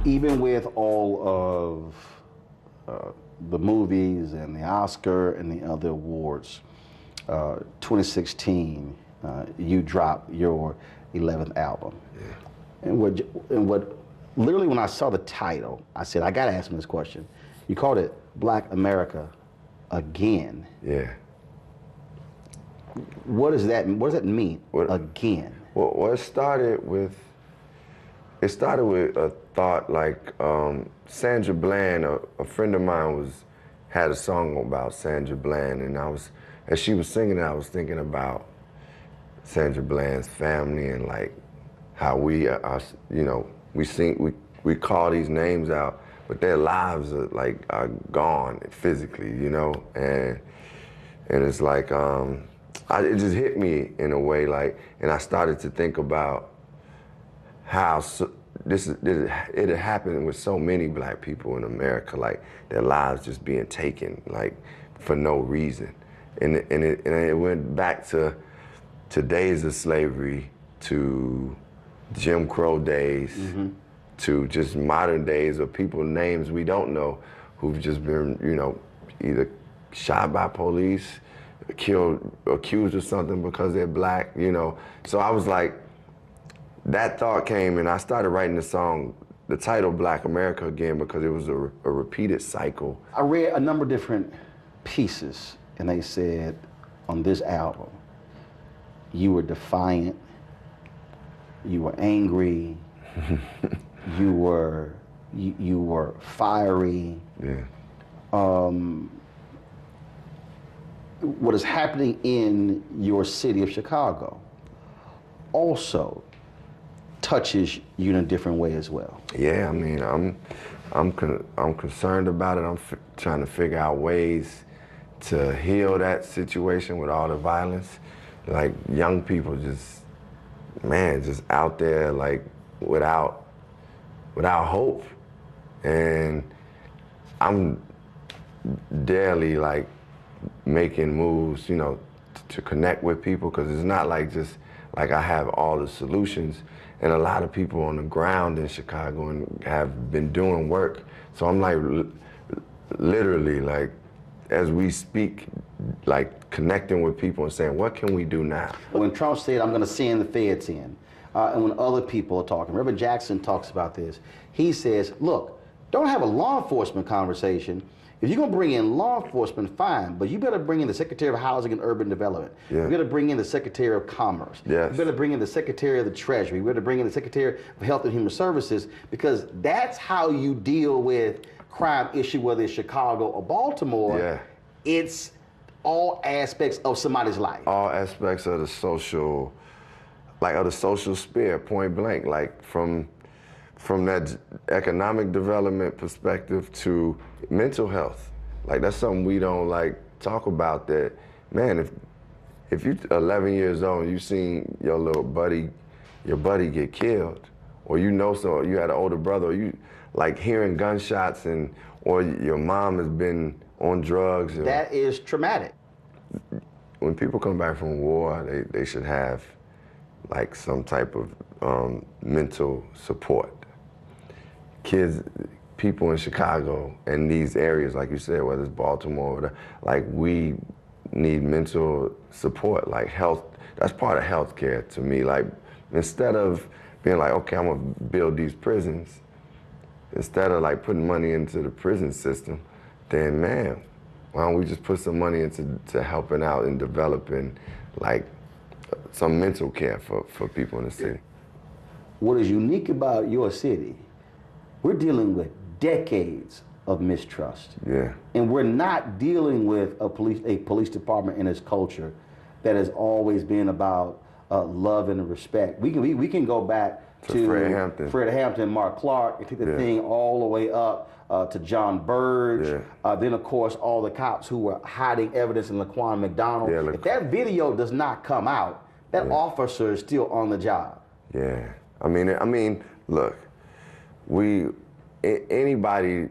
even with all of the movies and the Oscar and the other awards, 2016, you dropped your 11th album. Yeah. And what, literally when I saw the title, I said, I gotta ask him this question. You called it Black America Again. Yeah. What does that mean, again? Well, it started with a thought like Sandra Bland, a friend of mine had a song about Sandra Bland, and as she was singing it, I was thinking about Sandra Bland's family and like how we call these names out, but their lives are gone physically, and it's like it just hit me in a way, like, and I started to think about how it had happened with so many Black people in America, like their lives just being taken, like for no reason, and it went back to days of slavery, to Jim Crow days, mm-hmm. to just modern days of people names we don't know who've just been either shot by police, killed, accused of something because they're Black, So I was like, that thought came and I started writing the song, the title Black America Again, because it was a repeated cycle. I read a number of different pieces and they said on this album, you were defiant, you were angry, you were fiery. Yeah. What is happening in your city of Chicago also touches you in a different way as well. Yeah, I mean, I'm concerned about it. I'm trying to figure out ways to heal that situation with all the violence. Like young people just out there like without hope. And I'm daily like making moves, to connect with people, because it's not like just like I have all the solutions. And a lot of people on the ground in Chicago and have been doing work. So I'm like literally like, as we speak, like connecting with people and saying, what can we do now? When Trump said, I'm gonna send the feds in, and when other people are talking, Reverend Jackson talks about this, he says, look, don't have a law enforcement conversation. If you're gonna bring in law enforcement, fine, but you better bring in the Secretary of Housing and Urban Development. Yeah. You better bring in the Secretary of Commerce. Yes. You better bring in the Secretary of the Treasury. You better bring in the Secretary of Health and Human Services, because that's how you deal with crime issue, whether it's Chicago or Baltimore. Yeah. It's all aspects of somebody's life. All aspects of the social sphere, point blank, like from that economic development perspective to mental health. Like that's something we don't like talk about, that, man, if you're 11 years old and you seen your buddy get killed, or you had an older brother, or you like hearing gunshots or your mom has been on drugs. That is traumatic. When people come back from war, they should have like some type of mental support. People in Chicago and these areas, like you said, whether it's Baltimore, like we need mental support, like health. That's part of healthcare to me. Like instead of being like, okay, I'm gonna build these prisons, instead of like putting money into the prison system, then man, why don't we just put some money into helping out and developing like some mental care for people in the city. What is unique about your city, we're dealing with decades of mistrust. Yeah. And we're not dealing with a police department and its culture that has always been about love and respect. We can go back to Fred Hampton, Mark Clark, and take the thing all the way up to John Burge. Yeah. Then of course all the cops who were hiding evidence in Laquan McDonald. Yeah, if that video does not come out, that officer is still on the job. Yeah. I mean, look, anybody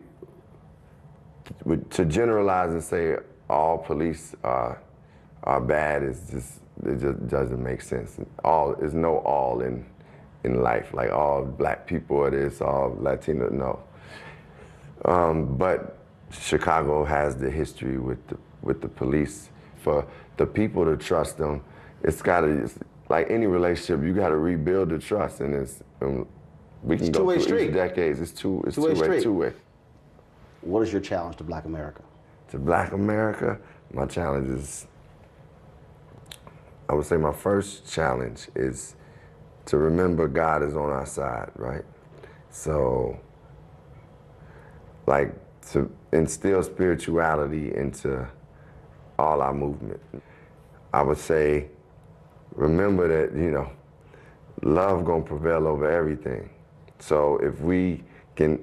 to generalize and say all police are bad it just doesn't make sense. There's no all in life, like all black people are this, all Latino, no. But Chicago has the history with the police. For the people to trust them, it's like any relationship, you gotta rebuild the trust, and we can go through each decades. It's two-way. What is your challenge to Black America? To Black America, my challenge is, I would say my first challenge is to remember God is on our side, right? So, like, to instill spirituality into all our movement. I would say, remember that, you know, love gonna prevail over everything. So if we can,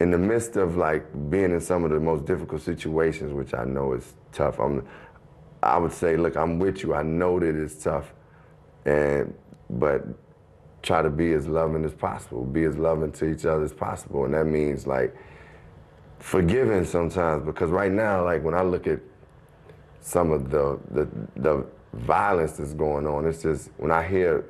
in the midst of like being in some of the most difficult situations, which I know is tough, I would say, look, I'm with you. I know that it's tough, but try to be as loving as possible, be as loving to each other as possible. And that means like forgiving sometimes, because right now, like when I look at some of the violence that's going on, it's just, when I hear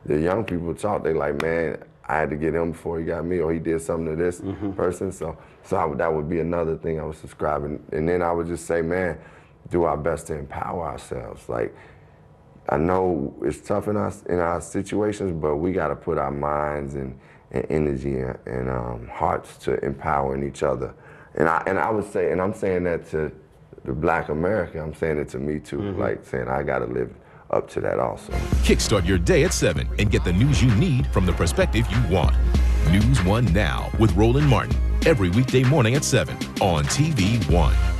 the young people talk, they like, man, I had to get him before he got me, or he did something to this person. So that would be another thing I was subscribing. And then I would just say, man, do our best to empower ourselves. Like, I know it's tough in our situations, but we got to put our minds and energy and hearts to empowering each other. And I would say, and I'm saying that to the Black America, I'm saying it to me too, like saying I got to live up to that also. Kickstart your day at 7 and get the news you need from the perspective you want. NewsOne Now with Roland Martin, every weekday morning at 7 on TV 1.